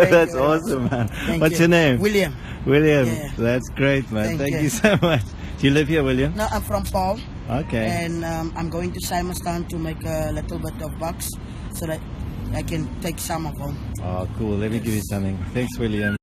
That's awesome, man. What's your name? William. William. Yeah. That's great, man. Thank Thank you you. so much. Do you live here, William? No, I'm from Paul, Okay. and I'm going to Simonstown to make a little bit of bucks so that I can take some of home. Oh, cool. Let me give you something. Thanks, William.